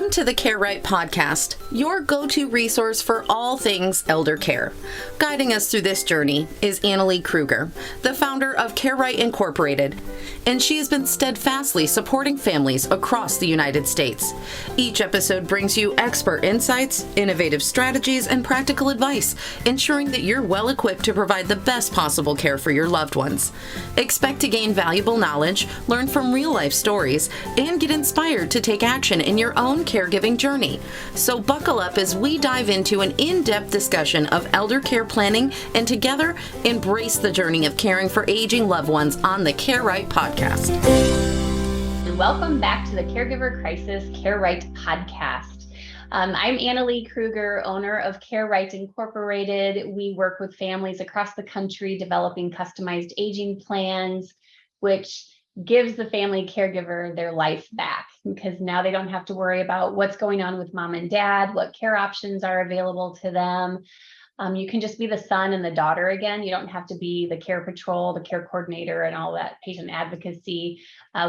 Welcome to the Care Right podcast, your go-to resource for all things elder care. Guiding us through this journey is Annalee Kruger, the founder of Care Right Incorporated, and she has been steadfastly supporting families across the United States. Each episode brings you expert insights, innovative strategies, and practical advice, ensuring that you're well equipped to provide the best possible care for your loved ones. Expect to gain valuable knowledge, learn from real-life stories, and get inspired to take action in your own caregiving journey. So buckle up as we dive into an in-depth discussion of elder care planning and together embrace the journey of caring for aging loved ones on the Care Right podcast. Welcome back to the Caregiver Crisis Care Right podcast. I'm Annalee Kruger, owner of Care Right Incorporated. We work with families across the country developing customized aging plans, which gives the family caregiver their life back, because now they don't have to worry about what's going on with mom and dad, what care options are available to them. You can just be the son and the daughter again. You don't have to be the care patrol, the care coordinator, and all that patient advocacy.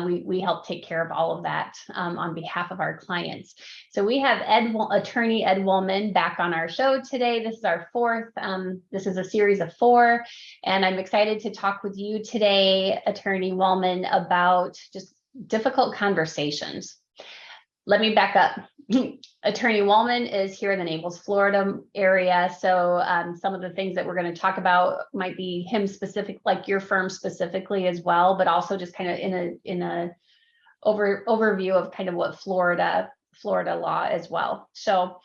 We help take care of all of that on behalf of our clients. So we have attorney Ed Wollman back on our show today. This is our fourth. This is a series of 4, and I'm excited to talk with you today, Attorney Wollman, about just difficult conversations. Let me back up. Attorney Wollman is here in the Naples, Florida area. So some of the things that we're going to talk about might be him specific, like your firm specifically as well, but also just kind of in a overview of kind of what Florida law as well. So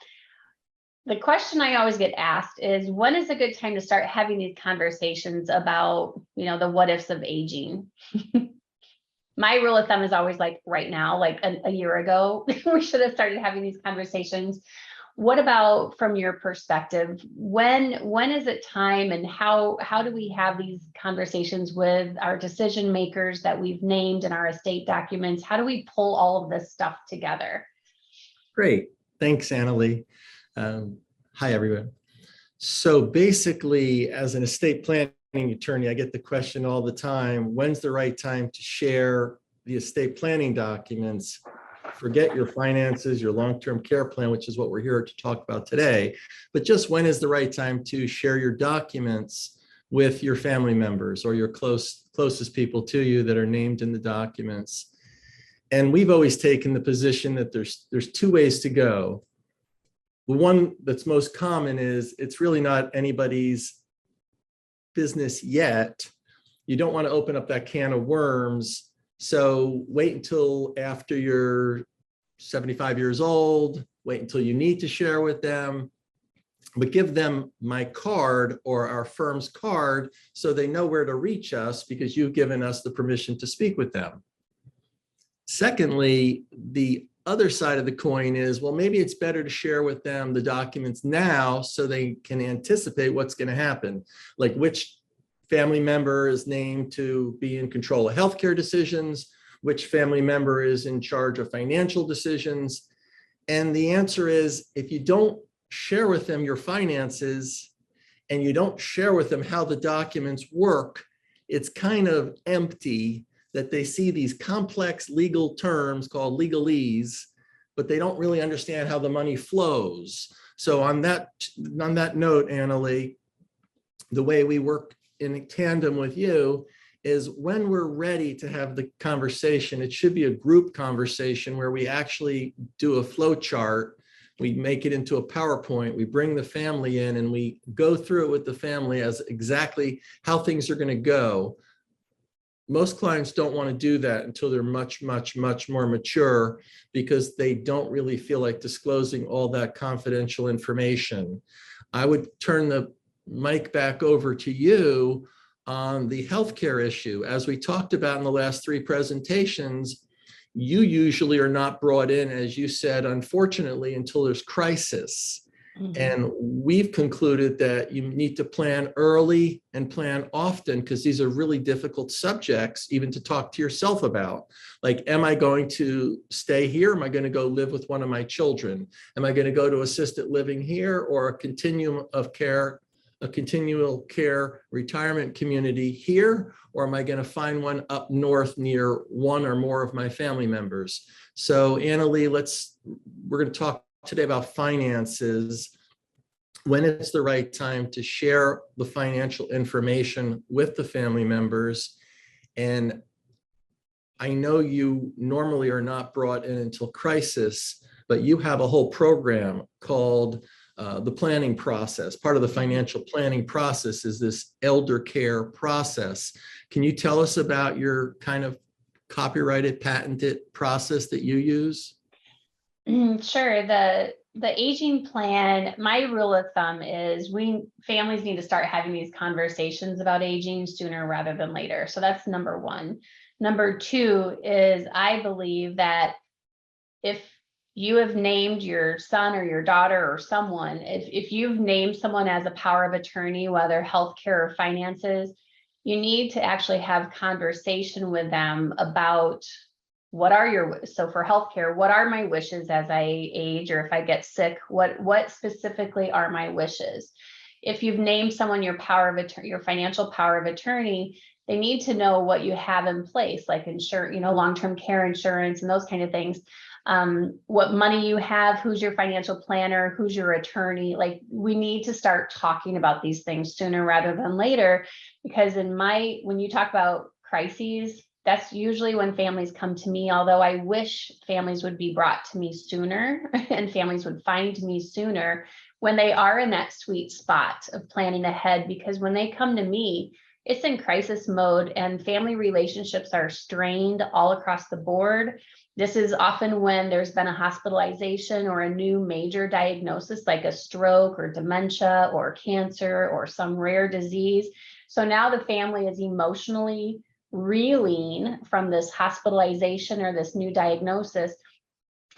the question I always get asked is, when is a good time to start having these conversations about, the what ifs of aging? My rule of thumb is always like right now, like a year ago, we should have started having these conversations. What about from your perspective? When is it time, and how do we have these conversations with our decision makers that we've named in our estate documents? How do we pull all of this stuff together? Great. Thanks, Annalee. Hi, everyone. So basically, as an estate planning attorney, I get the question all the time: when's the right time to share the estate planning documents? Forget your finances, your long-term care plan, which is what we're here to talk about today, but just when is the right time to share your documents with your family members or your closest people to you that are named in the documents. And we've always taken the position that there's 2 ways to go. The one that's most common is it's really not anybody's business yet. You don't want to open up that can of worms. So wait until after you're 75 years old, wait until you need to share with them, but give them my card or our firm's card so they know where to reach us, because you've given us the permission to speak with them. Secondly, the other side of the coin is, well, maybe it's better to share with them the documents now so they can anticipate what's going to happen, like which family member is named to be in control of healthcare decisions, which family member is in charge of financial decisions. And the answer is, if you don't share with them your finances and you don't share with them how the documents work, it's kind of empty that they see these complex legal terms called legalese, but they don't really understand how the money flows. So on that note, Annalee, the way we work in tandem with you is, when we're ready to have the conversation, it should be a group conversation where we actually do a flow chart. We make it into a PowerPoint, we bring the family in and we go through it with the family as exactly how things are going to go. Most clients don't want to do that until they're much more mature, because they don't really feel like disclosing all that confidential information. I would turn the mic back over to you on the healthcare issue. As we talked about in the last 3 presentations, you usually are not brought in, as you said, unfortunately, until there's crisis. Mm-hmm. And we've concluded that you need to plan early and plan often, because these are really difficult subjects even to talk to yourself about. Like, am I going to stay here? Am I going to go live with one of my children? Am I going to go to assisted living here or a continuum of care a continual care retirement community here, or am I going to find one up north near one or more of my family members? So Annalee, we're going to talk today about finances, when it's the right time to share the financial information with the family members. And I know you normally are not brought in until crisis, but you have a whole program called the planning process. Part of the financial planning process is this elder care process. Can you tell us about your kind of copyrighted, patented process that you use? Sure. The aging plan, my rule of thumb is families need to start having these conversations about aging sooner rather than later. So that's number one. Number two is I believe that if you have named your son or your daughter or someone, if you've named someone as a power of attorney, whether healthcare or finances, you need to actually have conversation with them about so for healthcare, what are my wishes as I age, or if I get sick, what specifically are my wishes? If you've named someone your financial power of attorney, they need to know what you have in place, like long-term care insurance and those kind of things. What money you have, who's your financial planner, who's your attorney. Like, we need to start talking about these things sooner rather than later, because when you talk about crises, that's usually when families come to me, although I wish families would be brought to me sooner and families would find me sooner when they are in that sweet spot of planning ahead, because when they come to me, it's in crisis mode and family relationships are strained all across the board. This is often when there's been a hospitalization or a new major diagnosis, like a stroke or dementia or cancer or some rare disease. So now the family is emotionally reeling from this hospitalization or this new diagnosis.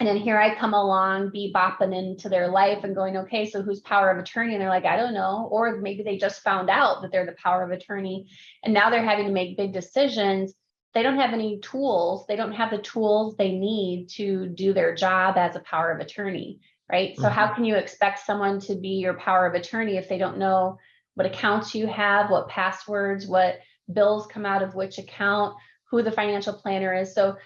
And then here I come along, bebopping into their life and going, okay, so who's power of attorney? And they're like, I don't know. Or maybe they just found out that they're the power of attorney, and now they're having to make big decisions. They don't have any tools. They don't have the tools they need to do their job as a power of attorney, right? So how can you expect someone to be your power of attorney if they don't know what accounts you have, what passwords, what bills come out of which account, who the financial planner is? So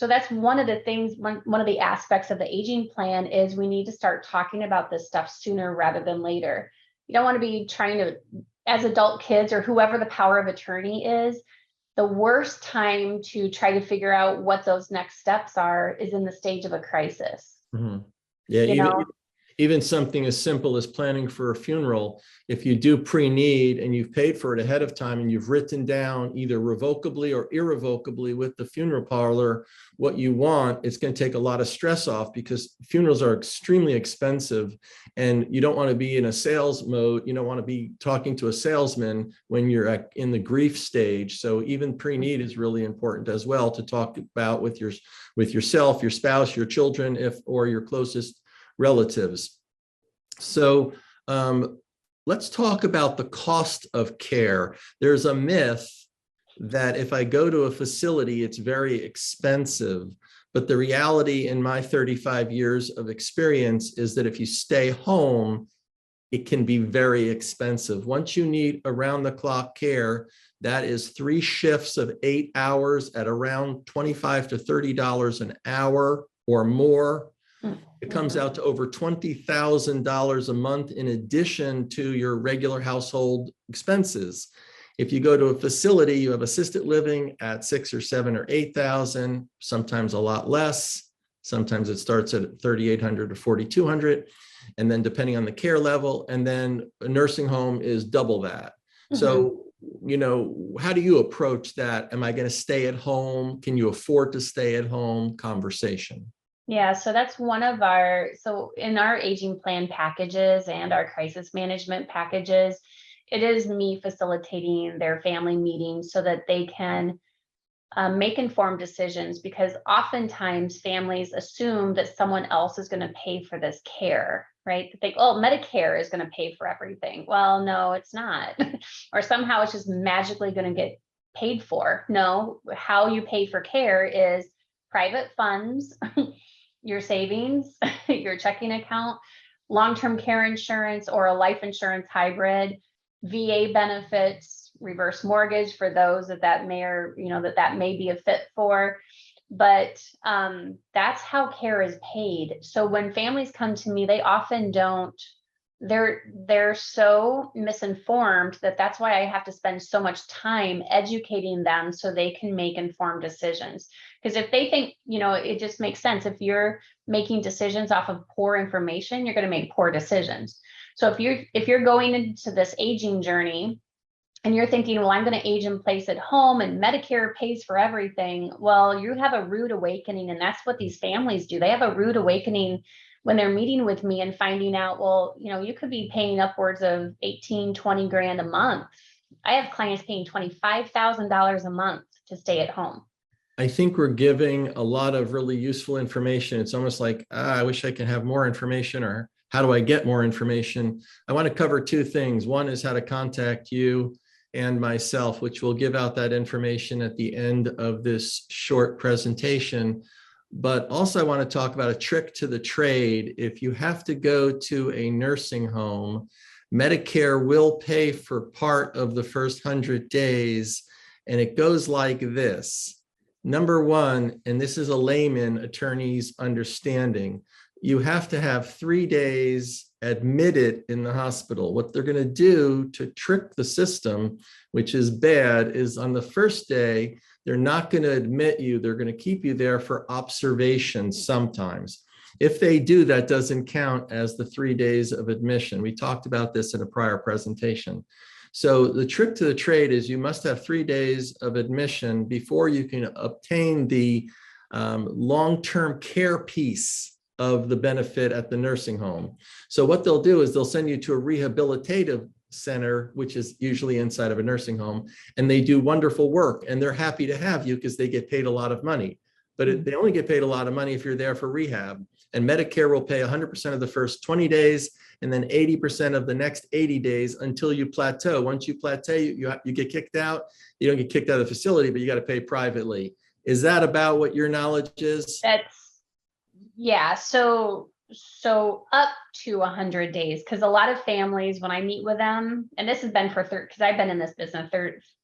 that's one of the things, one of the aspects of the aging plan is we need to start talking about this stuff sooner rather than later. You don't want to be trying to, as adult kids or whoever the power of attorney is, the worst time to try to figure out what those next steps are is in the stage of a crisis. Mm-hmm. Yeah, even something as simple as planning for a funeral, if you do pre-need and you've paid for it ahead of time and you've written down either revocably or irrevocably with the funeral parlor what you want, it's going to take a lot of stress off, because funerals are extremely expensive and you don't want to be in a sales mode. You don't want to be talking to a salesman when you're in the grief stage. So even pre-need is really important as well to talk about with yourself, your spouse, your children, or your closest relatives. So let's talk about the cost of care. There's a myth that if I go to a facility, it's very expensive. But the reality in my 35 years of experience is that if you stay home, it can be very expensive. Once you need around-the-clock care, that is 3 shifts of 8 hours at around $25 to $30 an hour or more. It comes out to over $20,000 a month in addition to your regular household expenses. If you go to a facility, you have assisted living at 6 or 7 or 8,000, sometimes a lot less. Sometimes it starts at 3,800 to 4,200, and then depending on the care level, and then a nursing home is double that. So, how do you approach that? Am I going to stay at home? Can you afford to stay at home? Conversation. Yeah, so that's so in our aging plan packages and our crisis management packages, it is me facilitating their family meetings so that they can make informed decisions, because oftentimes families assume that someone else is going to pay for this care, right? They think, oh, Medicare is going to pay for everything. Well, no, it's not. Or somehow it's just magically going to get paid for. No, how you pay for care is private funds, your savings, your checking account, long-term care insurance, or a life insurance hybrid, VA benefits, reverse mortgage for those that may or, that may be a fit for. But that's how care is paid. So when families come to me, they often don't, they're so misinformed that's why I have to spend so much time educating them so they can make informed decisions. Because if they think, it just makes sense. If you're making decisions off of poor information, you're going to make poor decisions. So if you're going into this aging journey and you're thinking, well, I'm going to age in place at home and Medicare pays for everything. Well, you have a rude awakening. And that's what these families do. They have a rude awakening when they're meeting with me and finding out, well, you could be paying upwards of 18, 20 grand a month. I have clients paying $25,000 a month to stay at home. I think we're giving a lot of really useful information. It's almost like, I wish I could have more information, or how do I get more information? I want to cover two things. One is how to contact you and myself, which will give out that information at the end of this short presentation. But also I want to talk about a trick to the trade. If you have to go to a nursing home, Medicare will pay for part of the first 100 days. And it goes like this. Number one, and this is a layman attorney's understanding, you have to have 3 days admitted in the hospital. What they're going to do to trick the system, which is bad, is on the first day, they're not going to admit you. They're going to keep you there for observation sometimes. If they do, that doesn't count as the 3 days of admission. We talked about this in a prior presentation. So the trick to the trade is you must have 3 days of admission before you can obtain the long-term care piece of the benefit at the nursing home. So what they'll do is they'll send you to a rehabilitative center, which is usually inside of a nursing home, and they do wonderful work, and they're happy to have you because they get paid a lot of money. But they only get paid a lot of money if you're there for rehab. And Medicare will pay 100% of the first 20 days and then 80% of the next 80 days until you plateau. Once you plateau, you get kicked out. You don't get kicked out of the facility, but you got to pay privately. Is that about what your knowledge is? Yeah. So up to 100 days, because a lot of families, when I meet with them, and this has been because I've been in this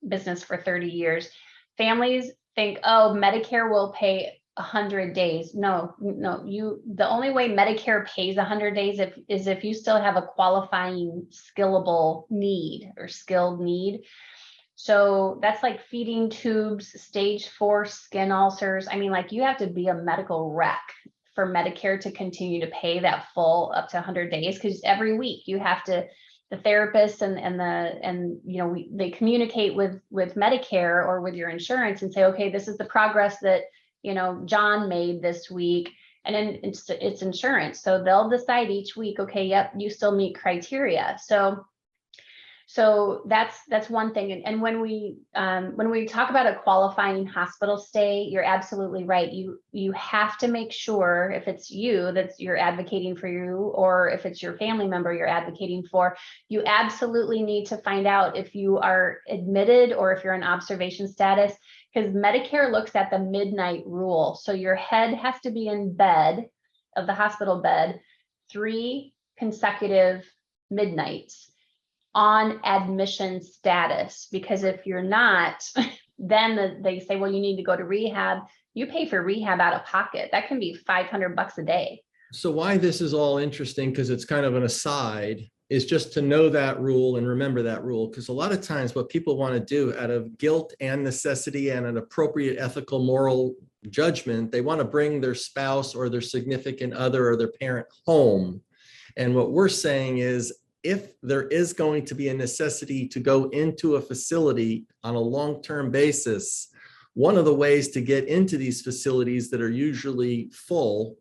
business for 30 years, families think, oh, Medicare will pay 100 days. No, the only way Medicare pays 100 days is if you still have a qualifying skilled need. So that's like feeding tubes, stage 4 skin ulcers. I mean, like, you have to be a medical wreck for Medicare to continue to pay that full up to 100 days, because every week you have to, the therapist they communicate with Medicare or with your insurance and say, okay, this is the progress that John made this week, and then it's insurance, so they'll decide each week, okay, yep, you still meet criteria. So that's one thing. And when we talk about a qualifying hospital stay, you're absolutely right. You have to make sure, if it's you that you're advocating for you, or if it's your family member you're advocating for, you absolutely need to find out if you are admitted or if you're in observation status, because Medicare looks at the midnight rule. So your head has to be in bed, of the hospital bed, 3 consecutive midnights on admission status, because if you're not, then they say, well, you need to go to rehab. You pay for rehab out of pocket. That can be $500 a day. So why this is all interesting, because it's kind of an aside, is just to know that rule and remember that rule. Because a lot of times what people want to do out of guilt and necessity and an appropriate ethical moral judgment, they want to bring their spouse or their significant other or their parent home. And what we're saying is, if there is going to be a necessity to go into a facility on a long-term basis, one of the ways to get into these facilities that are usually full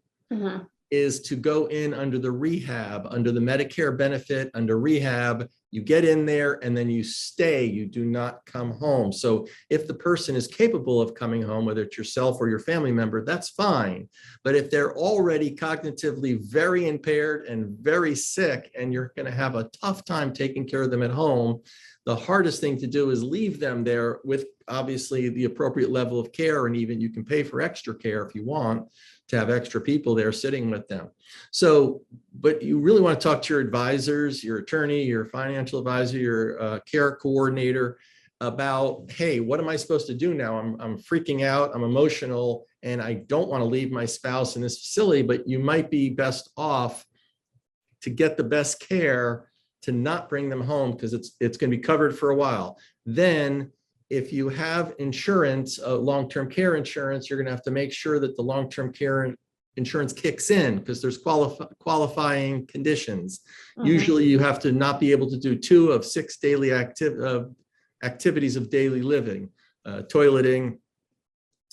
is to go in under the rehab, under the Medicare benefit, under rehab. You get in there and then you stay, you do not come home. So if the person is capable of coming home, whether it's yourself or your family member, that's fine. But if they're already cognitively very impaired and very sick, and you're going to have a tough time taking care of them at home, the hardest thing to do is leave them there with obviously the appropriate level of care, and even you can pay for extra care if you want. to have extra people there sitting with them. So, but you really want to talk to your advisors, your attorney, your financial advisor, your care coordinator about, hey, what am I supposed to do now? I'm freaking out, I'm emotional, and I don't want to leave my spouse in this facility, but you might be best off to get the best care to not bring them home, because it's going to be covered for a while. Then if you have insurance, long-term care insurance, you're going to have to make sure that the long-term care insurance kicks in, because there's qualifying conditions. Usually you have to not be able to do 2 of 6 daily activities of daily living: toileting,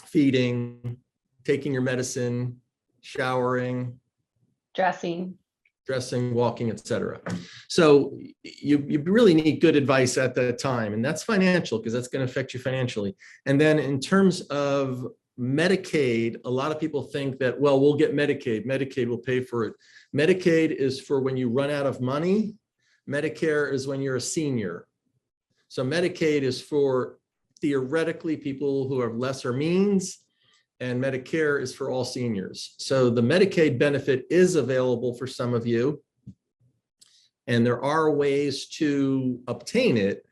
feeding, taking your medicine, showering, Dressing, walking, etc. So you really need good advice at that time, and that's financial, because that's going to affect you financially. And then in terms of Medicaid, a lot of people think that, well, we'll get Medicaid. Medicaid will pay for it. Medicaid is for when you run out of money. Medicare is when you're a senior. So Medicaid is for theoretically people who have lesser means, and Medicare is for all seniors. So the Medicaid benefit is available for some of you, and there are ways to obtain it,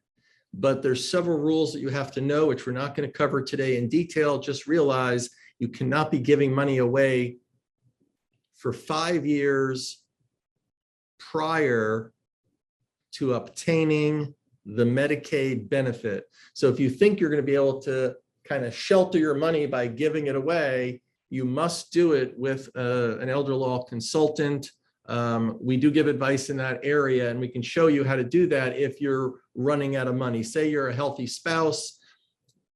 but there's several rules that you have to know, which we're not going to cover today in detail. Just realize you cannot be giving money away for 5 years prior to obtaining the Medicaid benefit. So if you think you're going to be able to kind of shelter your money by giving it away, you must do it with an elder law consultant. We do give advice in that area, and we can show you how to do that if you're running out of money. Say you're a healthy spouse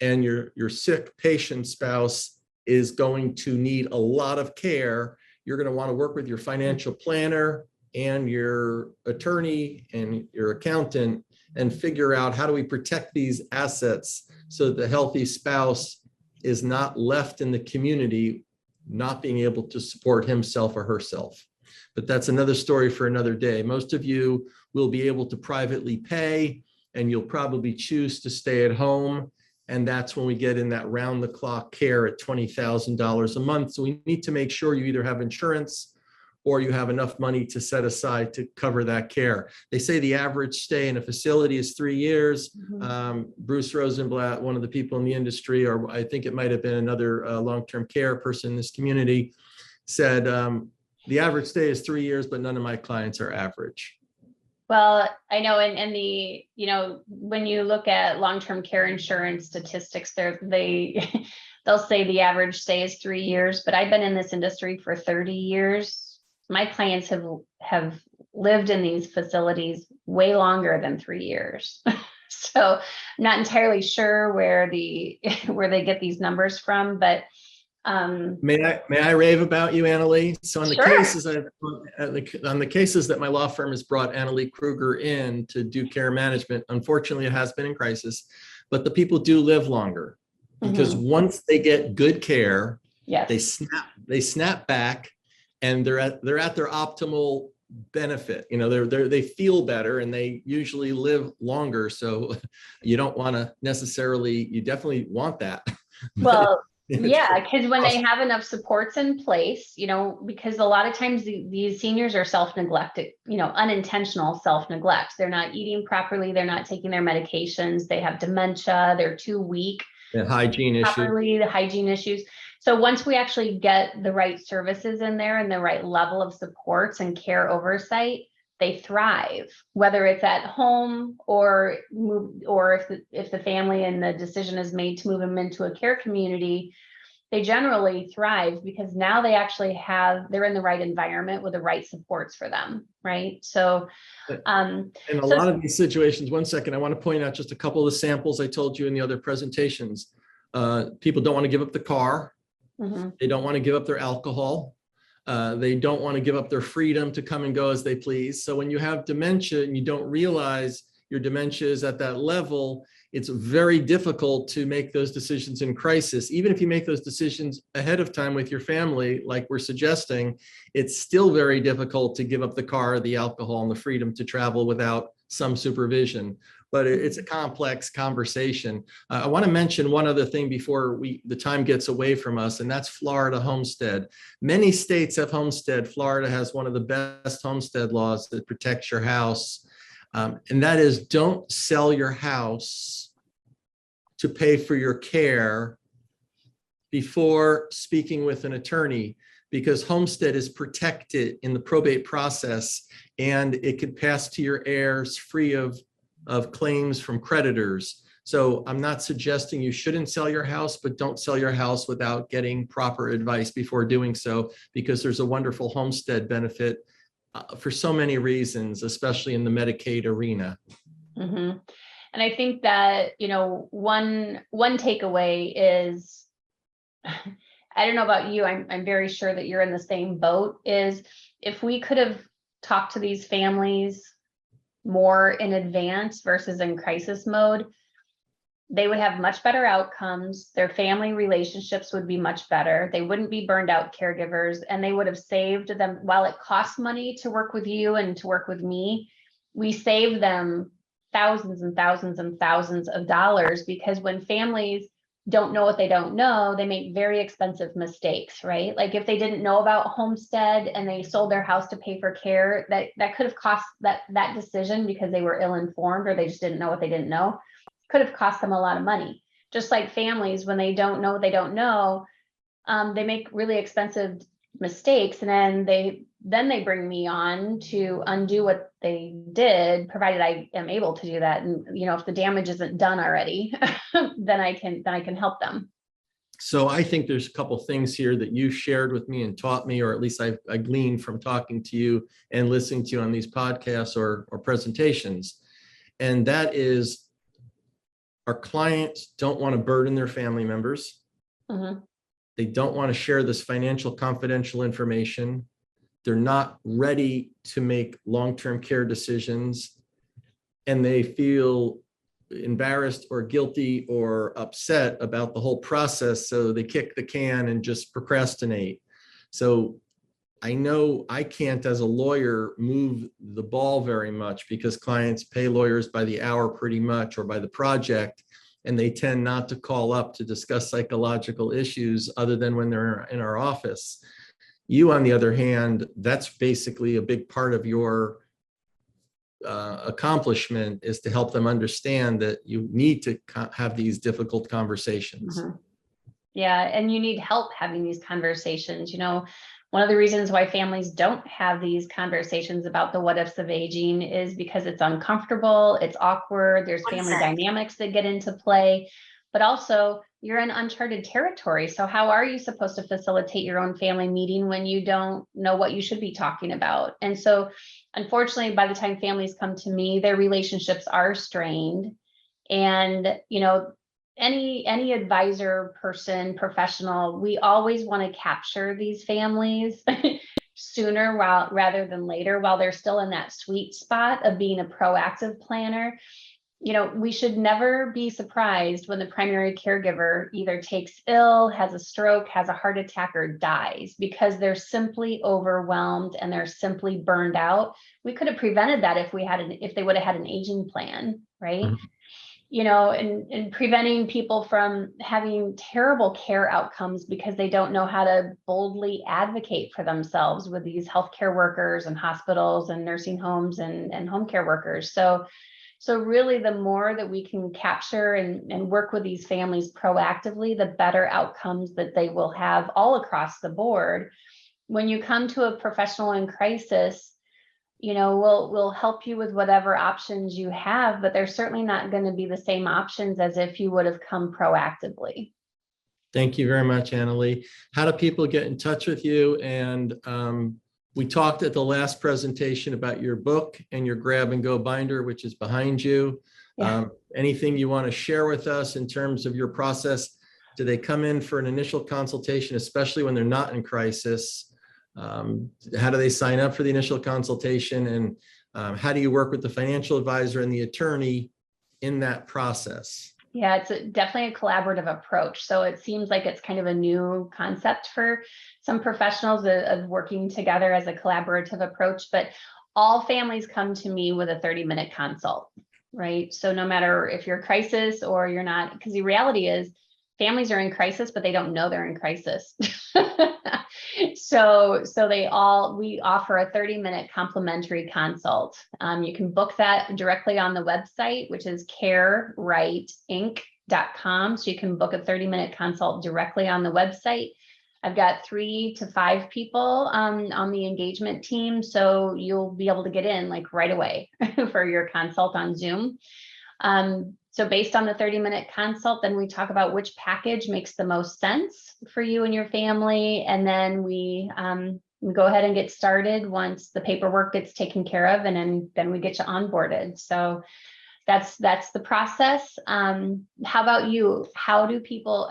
and your sick patient spouse is going to need a lot of care. You're going to want to work with your financial planner and your attorney and your accountant and figure out, how do we protect these assets so that the healthy spouse is not left in the community not being able to support himself or herself. But that's another story for another day. Most of you will be able to privately pay, and you'll probably choose to stay at home. And that's when we get in that round-the-clock care at $20,000 a month. So we need to make sure you either have insurance or you have enough money to set aside to cover that care. They say the average stay in a facility is 3 years. Bruce Rosenblatt, one of the people in the industry, or I think it might have been another long-term care person in this community, said the average stay is 3 years, but none of my clients are average. Well, I know, and the, when you look at long-term care insurance statistics, they'll say the average stay is 3 years, but I've been in this industry for 30 years. My clients have lived in these facilities way longer than 3 years. So I'm not entirely sure where they get these numbers from, but may I rave about you, Annalee? So on the sure. cases that my law firm has brought Annalee Kruger in to do care management, unfortunately it has been in crisis, but the people do live longer, because once they get good care, yes, they snap back, and they're at their optimal benefit. They feel better, and they usually live longer. So you don't want to necessarily, you definitely want that. Well, yeah, because when they have enough supports in place, because a lot of times these seniors are self-neglected, unintentional self-neglect. They're not eating properly. They're not taking their medications. They have dementia. They're too weak. The hygiene issues. So once we actually get the right services in there and the right level of supports and care oversight, they thrive, whether it's at home or if the family and the decision is made to move them into a care community, they generally thrive, because now they actually they're in the right environment with the right supports for them, right? So in a lot of these situations, one second, I want to point out just a couple of the samples I told you in the other presentations. People don't want to give up the car. They don't want to give up their alcohol. They don't want to give up their freedom to come and go as they please. So when you have dementia and you don't realize your dementia is at that level, it's very difficult to make those decisions in crisis. Even if you make those decisions ahead of time with your family, like we're suggesting, it's still very difficult to give up the car, the alcohol, and the freedom to travel without some supervision, but it's a complex conversation. I want to mention one other thing before the time gets away from us, and that's Florida homestead. Many states have homestead. Florida has one of the best homestead laws that protects your house. And that is, don't sell your house to pay for your care before speaking with an attorney, because homestead is protected in the probate process and it could pass to your heirs free of claims from creditors. So I'm not suggesting you shouldn't sell your house, but don't sell your house without getting proper advice before doing so, because there's a wonderful homestead benefit for so many reasons, especially in the Medicaid arena. Mm-hmm. And I think that, one takeaway is, I don't know about you, I'm very sure that you're in the same boat, is if we could have talked to these families more in advance versus in crisis mode, they would have much better outcomes. Their family relationships would be much better. They wouldn't be burned out caregivers, and they would have saved them. While it costs money to work with you and to work with me, we save them thousands and thousands and thousands of dollars, because when families don't know what they don't know, they make very expensive mistakes, right? Like if they didn't know about homestead and they sold their house to pay for care, that could have cost that decision, because they were ill-informed or they just didn't know what they didn't know, could have cost them a lot of money. Just like families, when they don't know what they don't know, they make really expensive mistakes, and then they bring me on to undo what they did, provided I am able to do that. And if the damage isn't done already, then I can help them. So I think there's a couple things here that you shared with me and taught me, or at least I gleaned from talking to you and listening to you on these podcasts or presentations. And that is, our clients don't want to burden their family members. Mm-hmm. They don't want to share this financial confidential information. They're not ready to make long-term care decisions, and they feel embarrassed or guilty or upset about the whole process. So they kick the can and just procrastinate. So I know I can't, as a lawyer, move the ball very much, because clients pay lawyers by the hour pretty much, or by the project, and they tend not to call up to discuss psychological issues other than when they're in our office. You, on the other hand, that's basically a big part of your accomplishment, is to help them understand that you need to have these difficult conversations. Mm-hmm. Yeah, and you need help having these conversations. One of the reasons why families don't have these conversations about the what ifs of aging is because it's uncomfortable, it's awkward, there's family dynamics that get into play, but also you're in uncharted territory. So how are you supposed to facilitate your own family meeting when you don't know what you should be talking about? And so unfortunately, by the time families come to me, their relationships are strained. And, any advisor, person, professional, we always want to capture these families sooner rather than later, while they're still in that sweet spot of being a proactive planner. We should never be surprised when the primary caregiver either takes ill, has a stroke, has a heart attack, or dies, because they're simply overwhelmed and they're simply burned out. We could have prevented that if they would have had an aging plan, right? Mm-hmm. And preventing people from having terrible care outcomes because they don't know how to boldly advocate for themselves with these healthcare workers and hospitals and nursing homes and home care workers. So really, the more that we can capture and work with these families proactively, the better outcomes that they will have all across the board. When you come to a professional in crisis, we'll help you with whatever options you have, but they're certainly not going to be the same options as if you would have come proactively. Thank you very much, Annalee. How do people get in touch with you? And we talked at the last presentation about your book and your grab and go binder, which is behind you. Yeah. Anything you want to share with us in terms of your process? Do they come in for an initial consultation, especially when they're not in crisis? How do they sign up for the initial consultation? And how do you work with the financial advisor and the attorney in that process? Yeah, it's definitely a collaborative approach. So it seems like it's kind of a new concept for some professionals of working together as a collaborative approach. But all families come to me with a 30-minute consult, right? So no matter if you're crisis or you're not, because the reality is families are in crisis, but they don't know they're in crisis. So we offer a 30-minute complimentary consult. You can book that directly on the website, which is carerightinc.com. So you can book a 30-minute consult directly on the website. I've got 3 to 5 people on the engagement team, so you'll be able to get in like right away for your consult on Zoom. So based on the 30-minute consult, then we talk about which package makes the most sense for you and your family, and then we go ahead and get started once the paperwork gets taken care of, and then we get you onboarded. So that's the process. How about you?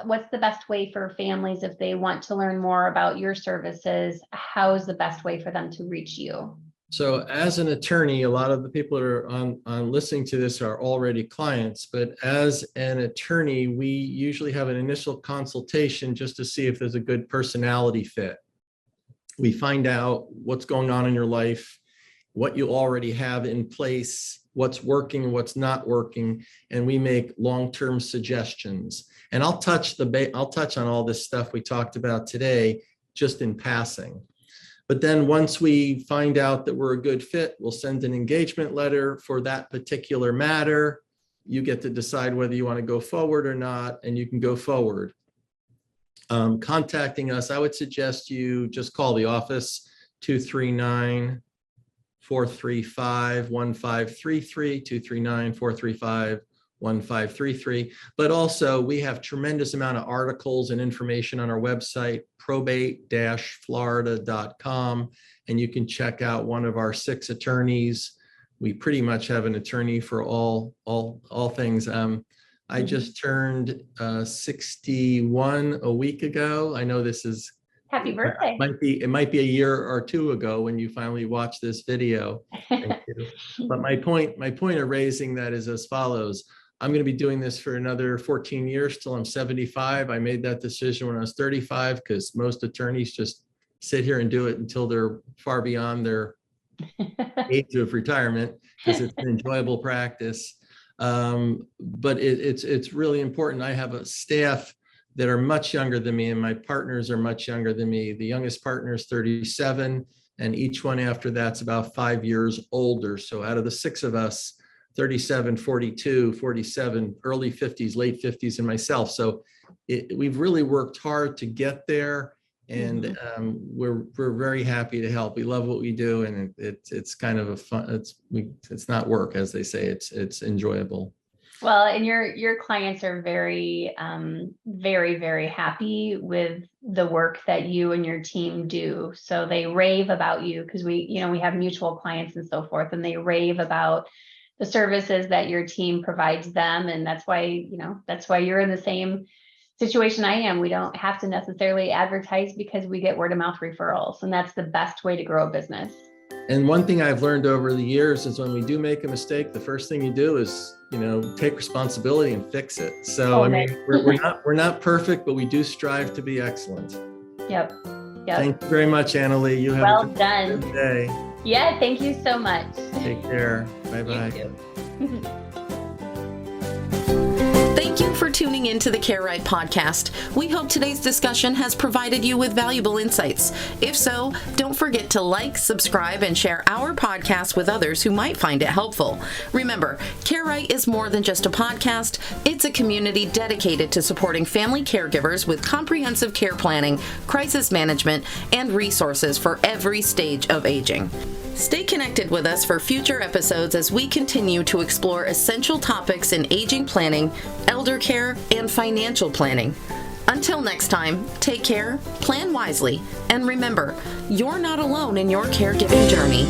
What's the best way for families if they want to learn more about your services? How is the best way for them to reach you? So as an attorney, a lot of the people that are on listening to this are already clients, but as an attorney, we usually have an initial consultation just to see if there's a good personality fit. We find out what's going on in your life, what you already have in place, what's working, what's not working, and we make long-term suggestions. And I'll touch on all this stuff we talked about today, just in passing. But then once we find out that we're a good fit, we'll send an engagement letter for that particular matter. You get to decide whether you want to go forward or not, and you can go forward. Contacting us, I would suggest you just call the office, 239-435-1533, 239-435-1533. But also we have tremendous amount of articles and information on our website, probate-florida.com, and you can check out one of our 6 attorneys. We pretty much have an attorney for all things. I just turned 61 a week ago. I know this is Happy birthday. It might be a year or 2 ago when you finally watch this video. Thank you. But my point of raising that is as follows. I'm going to be doing this for another 14 years till I'm 75. I made that decision when I was 35 because most attorneys just sit here and do it until they're far beyond their age of retirement because it's an enjoyable practice. But it's really important. I have a staff that are much younger than me, and my partners are much younger than me. The youngest partner is 37, and each one after that's about 5 years older. So out of the 6 of us, 37, 42, 47, early 50s, late 50s, and myself. So we've really worked hard to get there, and we're very happy to help. We love what we do, and it's kind of a fun. It's not work, as they say. It's enjoyable. Well, and your clients are very, very, very happy with the work that you and your team do. So they rave about you because we have mutual clients and so forth, and they rave about the services that your team provides them. And that's why you're in the same situation I am. We don't have to necessarily advertise because we get word of mouth referrals, and that's the best way to grow a business. And one thing I've learned over the years is when we do make a mistake, the first thing you do is, take responsibility and fix it. So, we're not perfect, but we do strive to be excellent. Yep. Thank you very much, Annalee. You have well done. Good day. Yeah, thank you so much. Take care. Bye-bye. You too. Thank you for tuning in to the Care Right podcast. We hope today's discussion has provided you with valuable insights. If so, don't forget to like, subscribe, and share our podcast with others who might find it helpful. Remember, Care Right is more than just a podcast. It's a community dedicated to supporting family caregivers with comprehensive care planning, crisis management, and resources for every stage of aging. Stay connected with us for future episodes as we continue to explore essential topics in aging planning, elder care, and financial planning. Until next time, take care, plan wisely, and remember, you're not alone in your caregiving journey.